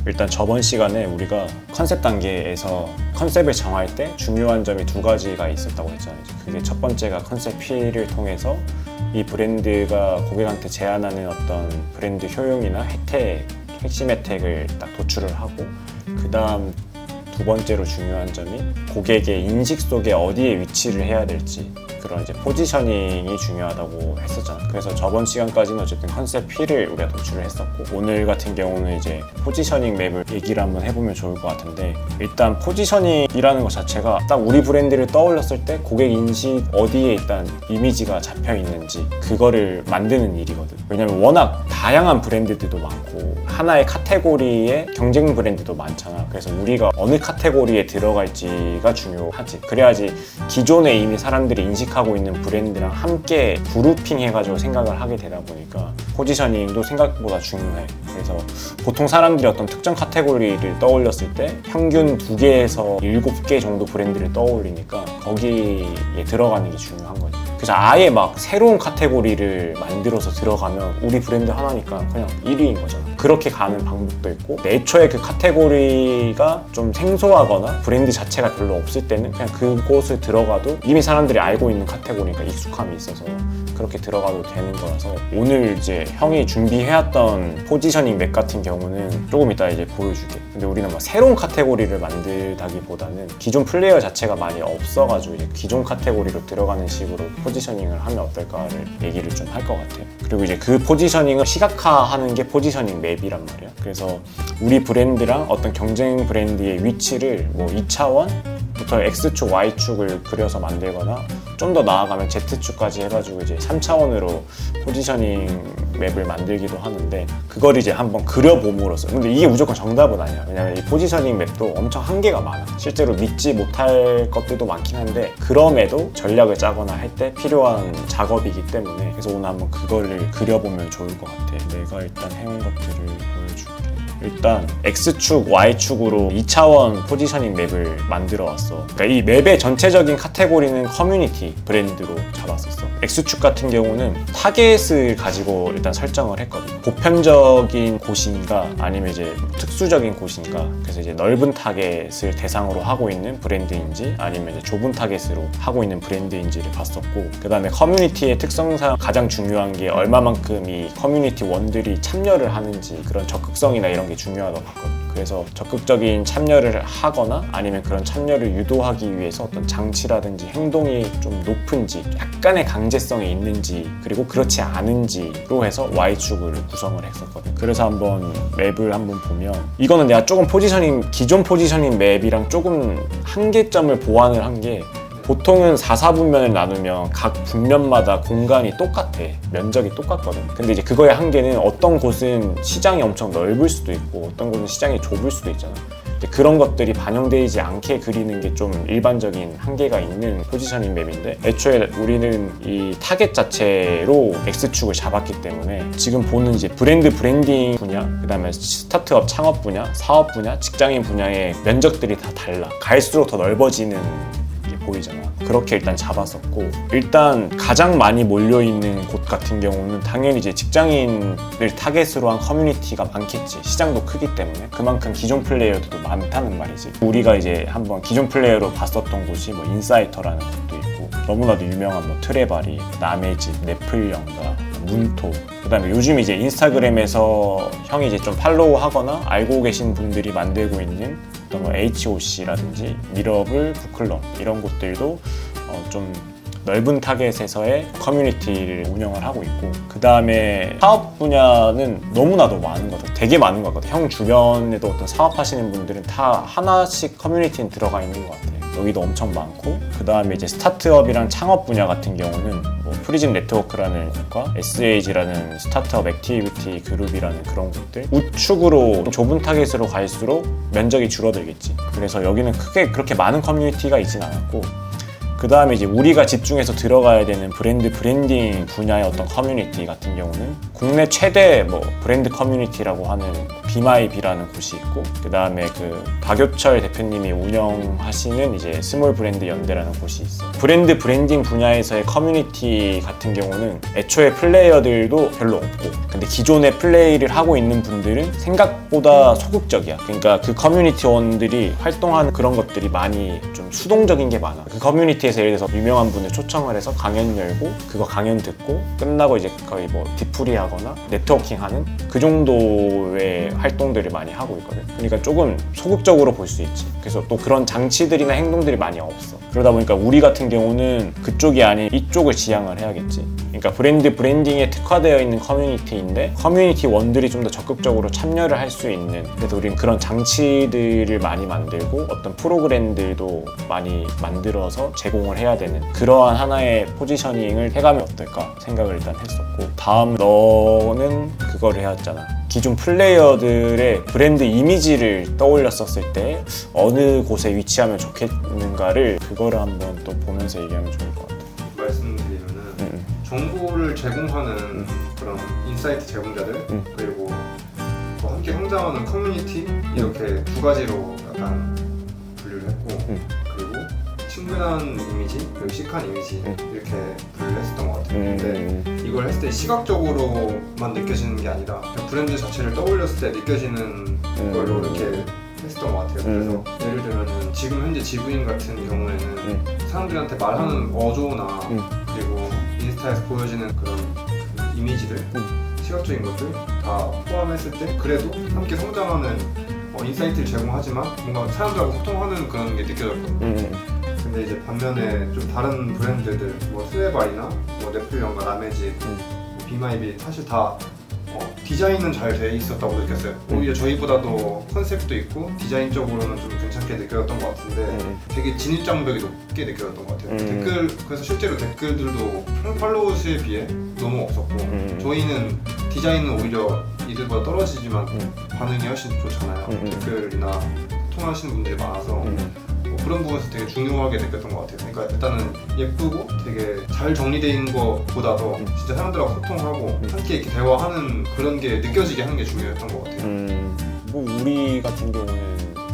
일단 저번 시간에 우리가 컨셉 단계에서 컨셉을 정할 때 중요한 점이 두 가지가 있었다고 했잖아요. 그게 첫 번째가 컨셉 P를 통해서 이 브랜드가 고객한테 제안하는 어떤 브랜드 효용이나 혜택, 핵심 혜택을 딱 도출을 하고, 그 다음 두 번째로 중요한 점이 고객의 인식 속에 어디에 위치를 해야 될지, 그런 이제 포지셔닝이 중요하다고 했었잖아. 그래서 저번 시간까지는 어쨌든 컨셉 P를 우리가 도출을 했었고, 오늘 같은 경우는 이제 포지셔닝 맵을 얘기를 한번 해보면 좋을 것 같은데, 일단 포지셔닝이라는 것 자체가 딱 우리 브랜드를 떠올렸을 때 고객 인식 어디에 일단 이미지가 잡혀 있는지 그거를 만드는 일이거든. 왜냐면 워낙 다양한 브랜드들도 많고 하나의 카테고리에 경쟁 브랜드도 많잖아. 그래서 우리가 어느 카테고리에 들어갈지가 중요하지. 그래야지 기존에 이미 사람들이 인식하고 있는 브랜드랑 함께 그룹핑 해가지고 생각을 하게 되다 보니까 포지셔닝도 생각보다 중요해. 그래서 보통 사람들이 어떤 특정 카테고리를 떠올렸을 때 평균 2개에서 7개 정도 브랜드를 떠올리니까 거기에 들어가는 게 중요한 거지. 그래서 아예 막 새로운 카테고리를 만들어서 들어가면 우리 브랜드 하나니까 그냥 1위인 거잖아. 그렇게 가는 방법도 있고, 애초에 그 카테고리가 좀 생소하거나 브랜드 자체가 별로 없을 때는 그냥 그곳을 들어가도 이미 사람들이 알고 있는 카테고리니까 익숙함이 있어서 그렇게 들어가도 되는 거라서, 오늘 이제 형이 준비해왔던 포지셔닝 맵 같은 경우는 조금 이따 이제 보여줄게. 근데 우리는 막 새로운 카테고리를 만들다기보다는 기존 플레이어 자체가 많이 없어가지고 이제 기존 카테고리로 들어가는 식으로 포지셔닝을 하면 어떨까를 얘기를 좀 할 것 같아요. 그리고 이제 그 포지셔닝을 시각화하는 게 포지셔닝 맵이란 말이야. 그래서 우리 브랜드랑 어떤 경쟁 브랜드의 위치를 뭐 2차원부터 X축, Y축을 그려서 만들거나, 좀 더 나아가면 Z축까지 해가지고 이제 3차원으로 포지셔닝 맵을 만들기도 하는데, 그걸 이제 한번 그려봄으로써, 근데 이게 무조건 정답은 아니야. 왜냐면 이 포지셔닝 맵도 엄청 한계가 많아. 실제로 믿지 못할 것들도 많긴 한데, 그럼에도 전략을 짜거나 할 때 필요한 작업이기 때문에, 그래서 오늘 한번 그거를 그려보면 좋을 것 같아. 내가 일단 해온 것들을 보여줄게. 일단 X축, Y축으로 2차원 포지셔닝 맵을 만들어 왔어. 그러니까 이 맵의 전체적인 카테고리는 커뮤니티 브랜드로 잡았었어. X축 같은 경우는 타겟을 가지고 일단 설정을 했거든. 보편적인 곳인가 아니면 이제 특수적인 곳인가, 그래서 이제 넓은 타겟을 대상으로 하고 있는 브랜드인지 아니면 이제 좁은 타겟으로 하고 있는 브랜드인지를 봤었고, 그 다음에 커뮤니티의 특성상 가장 중요한 게 얼마만큼 이 커뮤니티 원들이 참여를 하는지, 그런 적극성이나 이런 게 중요하다고 봤거든. 그래서 적극적인 참여를 하거나 아니면 그런 참여를 유도하기 위해서 어떤 장치라든지 행동이 좀 높은지, 약간의 강제성이 있는지, 그리고 그렇지 않은지로 해서 Y축을 구성을 했었거든. 그래서 한번 맵을 한번 보면, 이거는 내가 조금 기존 포지셔닝 맵이랑 조금 한계점을 보완을 한 게, 보통은 4, 4분면을 나누면 각 분면마다 공간이 똑같아. 면적이 똑같거든. 근데 이제 그거의 한계는 어떤 곳은 시장이 엄청 넓을 수도 있고 어떤 곳은 시장이 좁을 수도 있잖아. 그런 것들이 반영되지 않게 그리는 게 좀 일반적인 한계가 있는 포지셔닝 맵인데, 애초에 우리는 이 타겟 자체로 X축을 잡았기 때문에 지금 보는 이제 브랜딩 분야, 그 다음에 스타트업 창업 분야, 사업 분야, 직장인 분야의 면적들이 다 달라. 갈수록 더 넓어지는 보이잖아. 그렇게 일단 잡았었고, 일단 가장 많이 몰려있는 곳 같은 경우는 당연히 이제 직장인을 타겟으로 한 커뮤니티가 많겠지. 시장도 크기 때문에 그만큼 기존 플레이어들도 많다는 말이지. 우리가 이제 한번 기존 플레이어로 봤었던 곳이 뭐 인사이터라는 곳도 있고, 너무나도 유명한 뭐 트레바리, 남의 집, 네플영가, 문토, 그 다음에 요즘 이제 인스타그램에서 형이 이제 좀 팔로우하거나 알고 계신 분들이 만들고 있는 어떤 뭐 HOC라든지 미러블, 북클럽 이런 곳들도 좀 넓은 타겟에서의 커뮤니티를 운영을 하고 있고, 그 다음에 사업 분야는 너무나도 많은 것 같아. 되게 많은 것 같아. 형 주변에도 어떤 사업하시는 분들은 다 하나씩 커뮤니티는 들어가 있는 것 같아. 여기도 엄청 많고, 그 다음에 이제 스타트업이랑 창업 분야 같은 경우는 뭐 프리즘 네트워크라는 곳과 SAG라는 스타트업 액티비티 그룹이라는 그런 곳들, 우측으로 좁은 타겟으로 갈수록 면적이 줄어들겠지. 그래서 여기는 크게 그렇게 많은 커뮤니티가 있진 않았고, 그 다음에 이제 우리가 집중해서 들어가야 되는 브랜딩 분야의 어떤 커뮤니티 같은 경우는 국내 최대 뭐 브랜드 커뮤니티라고 하는 비마이비라는 곳이 있고, 그 다음에 그 박효철 대표님이 운영하시는 이제 스몰 브랜드 연대라는 곳이 있어. 브랜딩 분야에서의 커뮤니티 같은 경우는 애초에 플레이어들도 별로 없고, 근데 기존에 플레이를 하고 있는 분들은 생각보다 소극적이야. 그러니까 그 커뮤니티원들이 활동하는 그런 것들이 많이 좀 수동적인 게 많아. 그 커뮤니티에서 예를 들어서 유명한 분을 초청을 해서 강연 열고, 그거 강연 듣고 끝나고 이제 거의 뭐 디프리 하거나 네트워킹 하는 그 정도의 활동들을 많이 하고 있거든. 그러니까 조금 소극적으로 볼 수 있지. 그래서 또 그런 장치들이나 행동들이 많이 없어. 그러다 보니까 우리 같은 경우는 그쪽이 아닌 이쪽을 지향을 해야겠지. 그러니까 브랜딩에 특화되어 있는 커뮤니티인데, 커뮤니티 원들이 좀 더 적극적으로 참여를 할 수 있는, 그래서 우리는 그런 장치들을 많이 만들고 어떤 프로그램들도 많이 만들어서 제공을 해야 되는 그러한 하나의 포지셔닝을 해가면 어떨까 생각을 일단 했었고, 다음 너는 그거를 해왔잖아. 기존 플레이어들의 브랜드 이미지를 떠올렸었을 때 어느 곳에 위치하면 좋겠는가를, 그거를 한번 또 보면서 얘기하면 좋을 것 같아. 말씀드리면은 정보를 제공하는 그런 인사이트 제공자들, 그리고 또 함께 성장하는 커뮤니티, 이렇게 두 가지로 약간 분류를 했고, 그리고 친근한 이미지, 그리고 시크한 이미지, 이렇게 분류를 했었던 것 같아요. 근데 이걸 했을 때 시각적으로만 느껴지는 게 아니라 브랜드 자체를 떠올렸을 때 느껴지는 걸로 이렇게 했었던 것 같아요. 그래서 예를 들면 지금 현재 지브인 같은 경우에는 사람들한테 말하는 어조나 그리고 인스타에서 보여지는 그런 이미지들, 시각적인 것들 다 포함했을 때 그래도 함께 성장하는 인사이트를 제공하지만 뭔가 사람들하고 소통하는 그런 게 느껴졌거든요. 근데 이제 반면에 좀 다른 브랜드들, 뭐 스웨바이나 뭐 네플령과 라메집, 비마이비 사실 다 디자인은 잘 돼 있었다고 느꼈어요. 오히려 저희보다도 컨셉도 있고 디자인적으로는 좀 괜찮게 느껴졌던 것 같은데 되게 진입장벽이 높게 느껴졌던 것 같아요. 그래서 실제로 댓글들도 팔로우 수에 비해 너무 없었고, 저희는 디자인은 오히려 이들보다 떨어지지만 반응이 훨씬 좋잖아요. 댓글이나 통화하시는 분들이 많아서 그런 부분에서 되게 중요하게 느꼈던 것 같아요. 그러니까 일단은 예쁘고 되게 잘 정리된 것보다도 진짜 사람들하고 소통하고 함께 이렇게 대화하는 그런 게 느껴지게 하는 게 중요했던 것 같아요. 뭐 우리 같은 경우는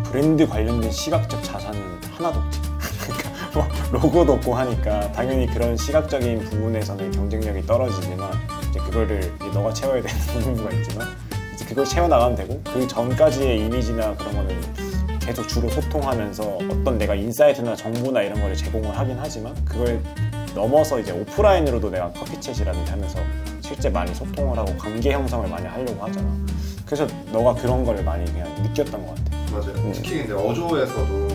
브랜드 관련된 시각적 자산은 하나도 없지. 그러니까 뭐 로고도 없고 하니까 당연히 그런 시각적인 부분에서는 경쟁력이 떨어지지만, 이제 그거를 이제 너가 채워야 되는 부분가 있지만 이제 그걸 채워나가면 되고, 그 전까지의 이미지나 그런 거는 계속 주로 소통하면서 어떤 내가 인사이트나 정보나 이런 거를 제공을 하긴 하지만, 그걸 넘어서 이제 오프라인으로도 내가 커피챗이라든지 하면서 실제 많이 소통을 하고 관계 형성을 많이 하려고 하잖아. 그래서 너가 그런 거를 많이 그냥 느꼈던 것 같아. 맞아요. 특히 근데 어조에서도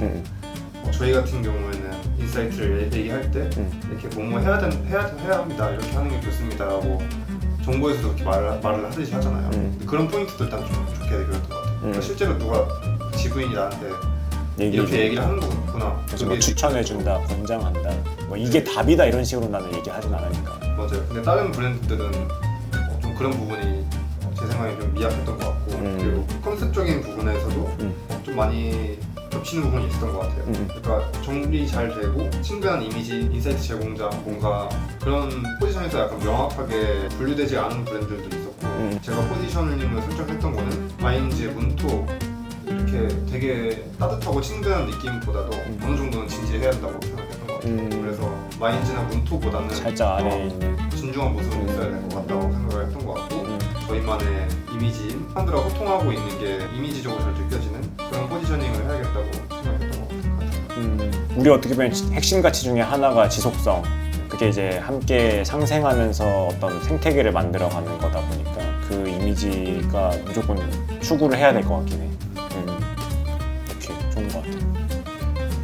저희 같은 경우에는 인사이트를 얘기할 때 이렇게 뭐뭐 해야 합니다, 이렇게 하는 게 좋습니다라고 정보에서도 이렇게 말을 하듯이 하잖아요. 그런 포인트도 일단 좀 좋게 느꼈던 것 같아요. 그러니까 실제로 누가 지부인이 나한테 이렇게 얘기를 하는 거구나. 그래서 뭐 추천해준다, 권장한다, 뭐 이게 답이다 이런 식으로 나는 얘기하진 않으니까. 맞아요. 근데 다른 브랜드들은 좀 그런 부분이 제 생각에 좀 미약했던 것 같고, 그리고 컨셉적인 부분에서도 좀 많이 겹치는 부분이 있었던 것 같아요. 그러니까 정리 잘 되고 친근한 이미지, 인사이트 제공자, 뭔가 그런 포지션에서 약간 명확하게 분류되지 않은 브랜드들도 있었고, 제가 포지셔닝을 설정했던 거는 마인즈, 문토 이렇게 되게 따뜻하고 친근한 느낌보다도 어느 정도는 진지해야 한다고 생각했던 것 같아요. 그래서 마인즈나 문토보다는 살짝 안에 있는 진중한 모습이 있어야 될 것 같다고 생각을 했던 것 같고, 저희만의 이미지, 사람들하고 소통하고 있는 게 이미지적으로 잘 느껴지는 그런 포지셔닝을 해야겠다고 생각했던 것 같아요. 우리 어떻게 보면 핵심 가치 중에 하나가 지속성, 그게 이제 함께 상생하면서 어떤 생태계를 만들어가는 거다 보니까 그 이미지가 무조건 추구를 해야 될 것 같긴 해. 오케이, 좋은 것 같아.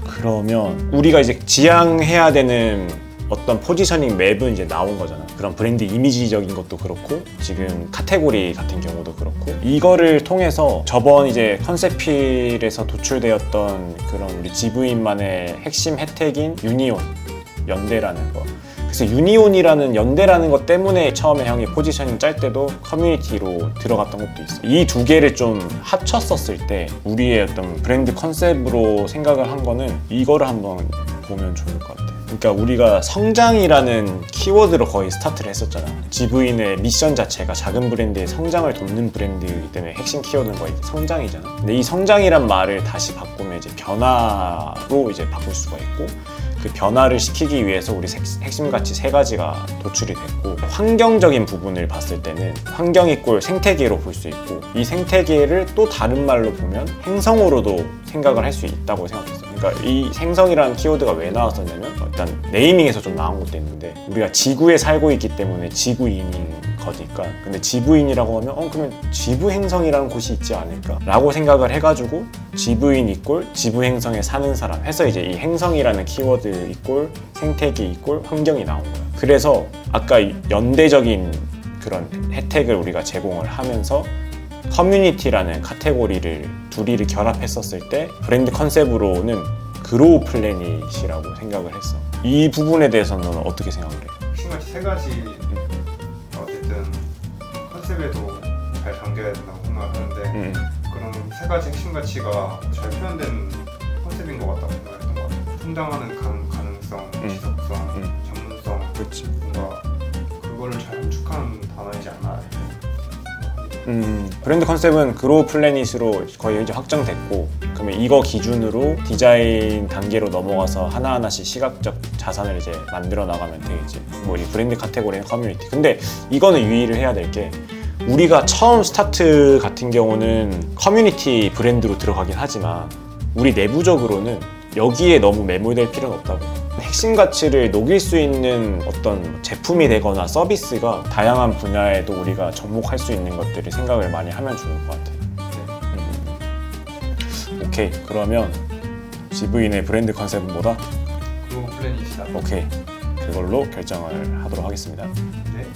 그러면 우리가 이제 지향해야 되는 어떤 포지셔닝 맵은 이제 나온 거잖아. 그런 브랜드 이미지적인 것도 그렇고, 지금 카테고리 같은 경우도 그렇고, 이거를 통해서 저번 이제 컨셉필에서 도출되었던 그런 우리 지브인만의 핵심 혜택인 유니온, 연대라는 거. 그래서 유니온이라는 연대라는 것 때문에 처음에 형이 포지셔닝 짤 때도 커뮤니티로 들어갔던 것도 있어. 이 두 개를 좀 합쳤었을 때 우리의 어떤 브랜드 컨셉으로 생각을 한 거는 이거를 한번 보면 좋을 것 같아. 그러니까 우리가 성장이라는 키워드로 거의 스타트를 했었잖아. GV인의 미션 자체가 작은 브랜드의 성장을 돕는 브랜드이기 때문에 핵심 키워드는 거의 성장이잖아. 근데 이 성장이란 말을 다시 바꾸면 이제 변화로 이제 바꿀 수가 있고, 그 변화를 시키기 위해서 우리 핵심 가치 세 가지가 도출이 됐고, 환경적인 부분을 봤을 때는 환경 이꼴 생태계로 볼 수 있고, 이 생태계를 또 다른 말로 보면 행성으로도 생각을 할 수 있다고 생각했어요. 그러니까 이 행성이라는 키워드가 왜 나왔었냐면, 일단 네이밍에서 좀 나온 것도 있는데, 우리가 지구에 살고 있기 때문에 지구인인 거니까. 근데 지구인이라고 하면 그러면 지구 행성이라는 곳이 있지 않을까 라고 생각을 해가지고 지구인 이꼴 지구 행성에 사는 사람 해서 이제 이 행성이라는 키워드 이꼴 생태계 이꼴 환경이 나온 거야. 그래서 아까 연대적인 그런 혜택을 우리가 제공을 하면서 커뮤니티라는 카테고리를 둘이를 결합했었을 때 브랜드 컨셉으로는 그로우 플래닛이라고 생각을 했어. 이 부분에 대해서는 너는 어떻게 생각을 해? 핵심같이 세 가지 어쨌든 컨셉에도 잘 담겨야 된다고 생각하는데 그런 세 가지 핵심 가치가 잘 표현된 컨셉인 것 같다고 생각했던 것 같아요. 성장하는 가능성, 지속성, 전문성, 그렇지. 뭔가 그거를 잘 함축한 단어이지 않나. 브랜드 컨셉은 그로우 플래닛으로 거의 이제 확정됐고, 그러면 이거 기준으로 디자인 단계로 넘어가서 하나하나씩 시각적 자산을 이제 만들어 나가면 되겠지. 뭐 이 브랜드 카테고리는 커뮤니티. 근데 이거는 유의를 해야 될 게, 우리가 처음 스타트 같은 경우는 커뮤니티 브랜드로 들어가긴 하지만 우리 내부적으로는 여기에 너무 매몰될 필요는 없다고. 핵심 가치를 녹일 수 있는 어떤 제품이 되거나 서비스가 다양한 분야에도 우리가 접목할 수 있는 것들을 생각을 많이 하면 좋을 것 같아요. 오케이, 그러면 GV인의 브랜드 컨셉은 뭐다? 그로우 플래닛이다. 오케이, 그걸로 결정을 하도록 하겠습니다. 네.